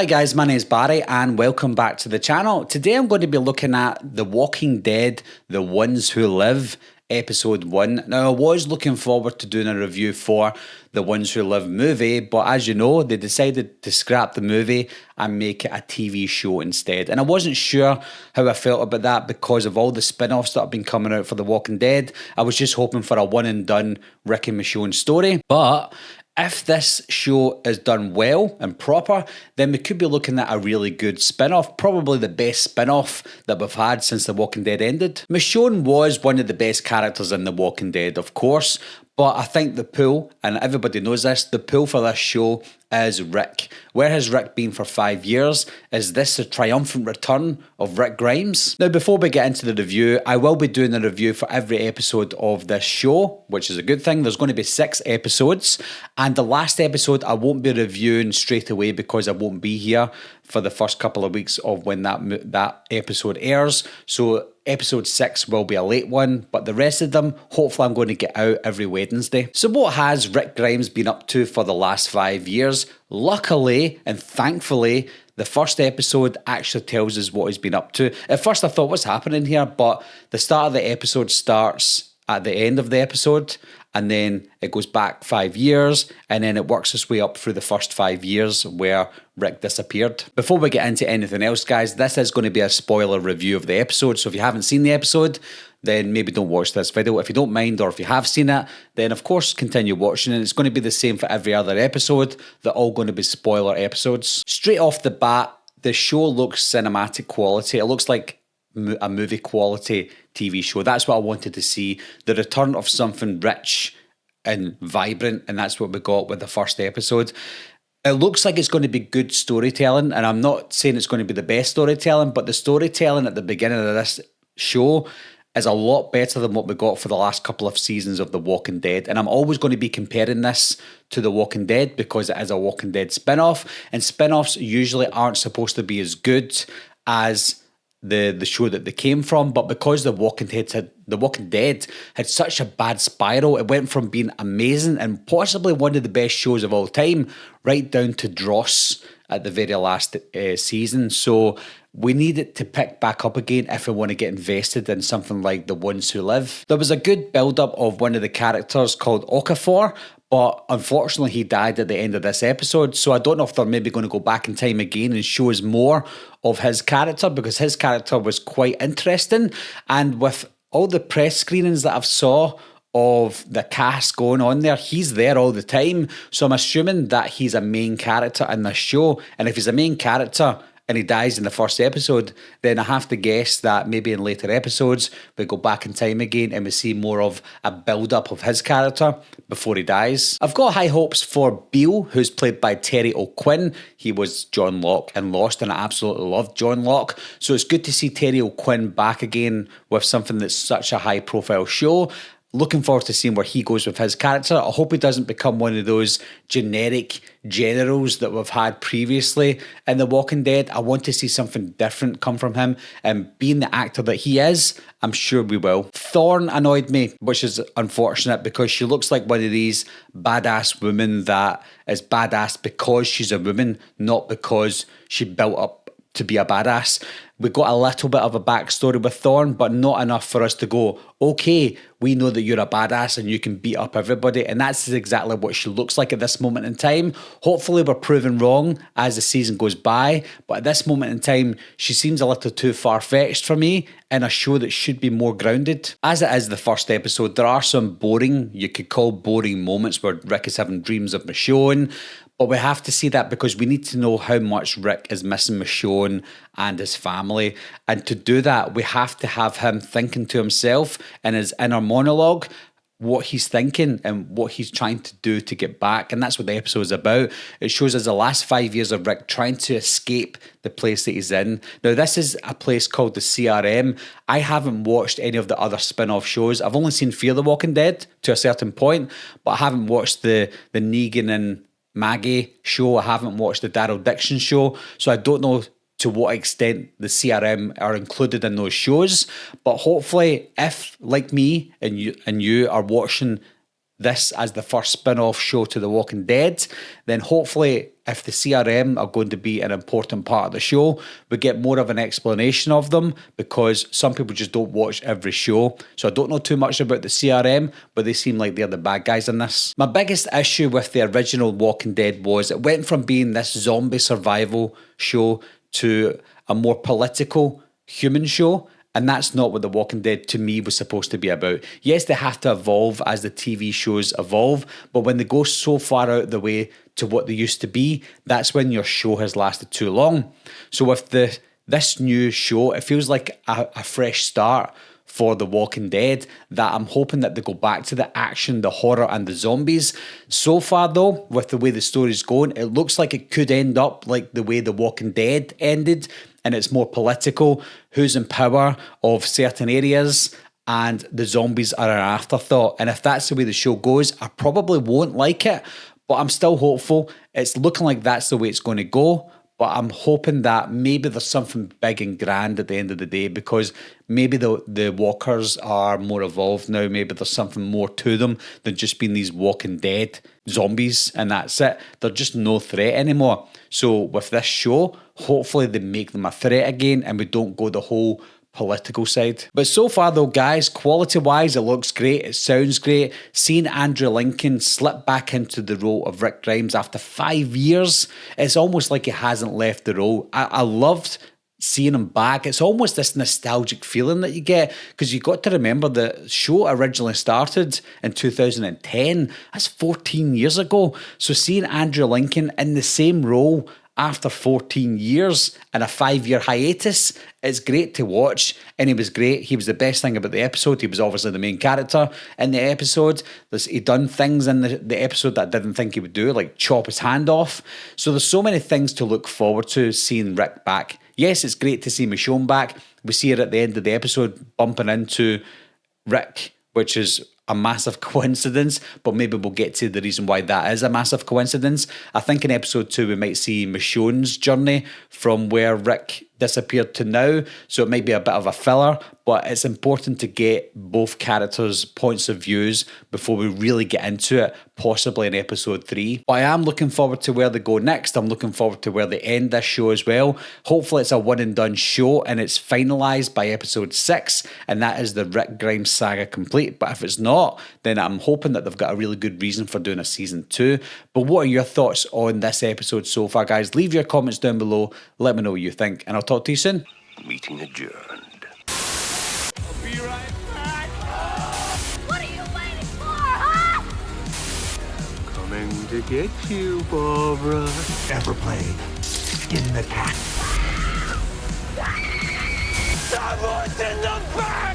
Hi guys, my name is Barry and welcome back to the channel. Today I'm going to be looking at The Walking Dead, The Ones Who Live, Episode 1. Now I was looking forward to doing a review for The Ones Who Live movie, but as you know, they decided to scrap the movie and make it a TV show instead. And I wasn't sure how I felt about that because of all the spin-offs that have been coming out for The Walking Dead. I was just hoping for a one and done Rick and Michonne story, but if this show is done well and proper, then we could be looking at a really good spin-off, probably the best spin-off that we've had since The Walking Dead ended. Michonne was one of the best characters in The Walking Dead, of course, but I think the pull, and everybody knows this, the pull for this show is Rick. Where has Rick been for 5 years? Is this the triumphant return of Rick Grimes? Now, before we get into the review, I will be doing a review for every episode of this show, which is a good thing. There's going to be 6 episodes, and the last episode I won't be reviewing straight away because I won't be here for the first couple of weeks of when that episode airs. So episode 6 will be a late one, but the rest of them, hopefully I'm going to get out every Wednesday. So what has Rick Grimes been up to for the last 5 years? Luckily and thankfully, the first episode actually tells us what he's been up to. At first I thought, what's happening here? But the start of the episode starts at the end of the episode, and then it goes back 5 years, and then it works its way up through the first 5 years where Rick disappeared. Before we get into anything else, guys, this is going to be a spoiler review of the episode, so if you haven't seen the episode, then maybe don't watch this video. If you don't mind, or if you have seen it, then of course continue watching, and it's going to be the same for every other episode. They're all going to be spoiler episodes. Straight off the bat, the show looks cinematic quality. It looks like a movie quality TV show. That's what I wanted to see. The return of something rich and vibrant, and that's what we got with the first episode. It looks like it's going to be good storytelling, and I'm not saying it's going to be the best storytelling, but the storytelling at the beginning of this show is a lot better than what we got for the last couple of seasons of The Walking Dead. And I'm always going to be comparing this to The Walking Dead because it is a Walking Dead spin-off, and spin-offs usually aren't supposed to be as good as the show that they came from, but because The Walking Dead had such a bad spiral, it went from being amazing and possibly one of the best shows of all time, right down to dross at the very last season. So we need it to pick back up again if we want to get invested in something like The Ones Who Live. There was a good build-up of one of the characters called Okafor, but unfortunately he died at the end of this episode, so I don't know if they're maybe going to go back in time again and show us more of his character, because his character was quite interesting. And with all the press screenings that I've saw of the cast going on there, he's there all the time, so I'm assuming that he's a main character in this show. And if he's a main character and he dies in the first episode, then I have to guess that maybe in later episodes we go back in time again and we see more of a build-up of his character before he dies. I've got high hopes for Beale, who's played by Terry O'Quinn. He was John Locke in Lost, and I absolutely loved John Locke. So it's good to see Terry O'Quinn back again with something that's such a high-profile show. Looking forward to seeing where he goes with his character. I hope he doesn't become one of those generic generals that we've had previously in The Walking Dead. I want to see something different come from him, and being the actor that he is, I'm sure we will. Thorne annoyed me, which is unfortunate because she looks like one of these badass women that is badass because she's a woman, not because she built up to be a badass. We got a little bit of a backstory with Thorne, but not enough for us to go, okay, we know that you're a badass and you can beat up everybody. And that's exactly what she looks like at this moment in time. Hopefully we're proven wrong as the season goes by, but at this moment in time, she seems a little too far-fetched for me in a show that should be more grounded. As it is the first episode, there are some boring, you could call boring moments where Rick is having dreams of Michonne, but we have to see that because we need to know how much Rick is missing Michonne and his family. And to do that, we have to have him thinking to himself in his inner monologue what he's thinking and what he's trying to do to get back. And that's what the episode is about. It shows us the last 5 years of Rick trying to escape the place that he's in. Now, this is a place called the CRM. I haven't watched any of the other spin-off shows. I've only seen Fear the Walking Dead to a certain point, but I haven't watched the Negan and Maggie show. I haven't watched the Daryl Dixon show, so I don't know to what extent the CRM are included in those shows. But hopefully, if like me and you are watching this as the first spin-off show to The Walking Dead, then hopefully if the CRM are going to be an important part of the show, we get more of an explanation of them, because some people just don't watch every show. So I don't know too much about the CRM, but they seem like they're the bad guys in this. My biggest issue with the original Walking Dead was it went from being this zombie survival show to a more political human show. And that's not what The Walking Dead, to me, was supposed to be about. Yes, they have to evolve as the TV shows evolve, but when they go so far out of the way to what they used to be, that's when your show has lasted too long. So with this new show, it feels like a fresh start for The Walking Dead, that I'm hoping that they go back to the action, the horror and the zombies. So far though, with the way the story's going, it looks like it could end up like the way The Walking Dead ended, and it's more political, who's in power of certain areas, and the zombies are an afterthought. And if that's the way the show goes, I probably won't like it, but I'm still hopeful. It's looking like that's the way it's going to go, but I'm hoping that maybe there's something big and grand at the end of the day, because maybe the walkers are more evolved now. Maybe there's something more to them than just being these Walking Dead zombies, and that's it. They're just no threat anymore. So with this show, hopefully they make them a threat again and we don't go the whole political side. But so far though, guys, quality wise, it looks great, it sounds great. Seeing Andrew Lincoln slip back into the role of Rick Grimes after 5 years, it's almost like he hasn't left the role. I loved seeing him back. It's almost this nostalgic feeling that you get, because you got to remember the show originally started in 2010. That's 14 years ago. So seeing Andrew Lincoln in the same role after 14 years and a 5-year hiatus, it's great to watch. And he was great. He was the best thing about the episode. He was obviously the main character in the episode. He done things in the episode that I didn't think he would do, like chop his hand off. So there's so many things to look forward to seeing Rick back. Yes, it's great to see Michonne back. We see her at the end of the episode bumping into Rick, which is a massive coincidence, but maybe we'll get to the reason why that is a massive coincidence. I think in episode 2 we might see Michonne's journey from where Rick disappeared to now, so it might be a bit of a filler, but it's important to get both characters' points of views before we really get into it, possibly in episode 3. But I am looking forward to where they go next. I'm looking forward to where they end this show as well. Hopefully it's a one and done show and it's finalised by episode 6, and that is the Rick Grimes saga complete. But if it's not, then I'm hoping that they've got a really good reason for doing a season 2. But what are your thoughts on this episode so far, guys? Leave your comments down below. Let me know what you think, and I'll talk to you soon. Meeting adjourned. I'll be right back. What are you waiting for, huh? Coming to get you, Barbara. Ever played Skin the Cat? Someone's in the back!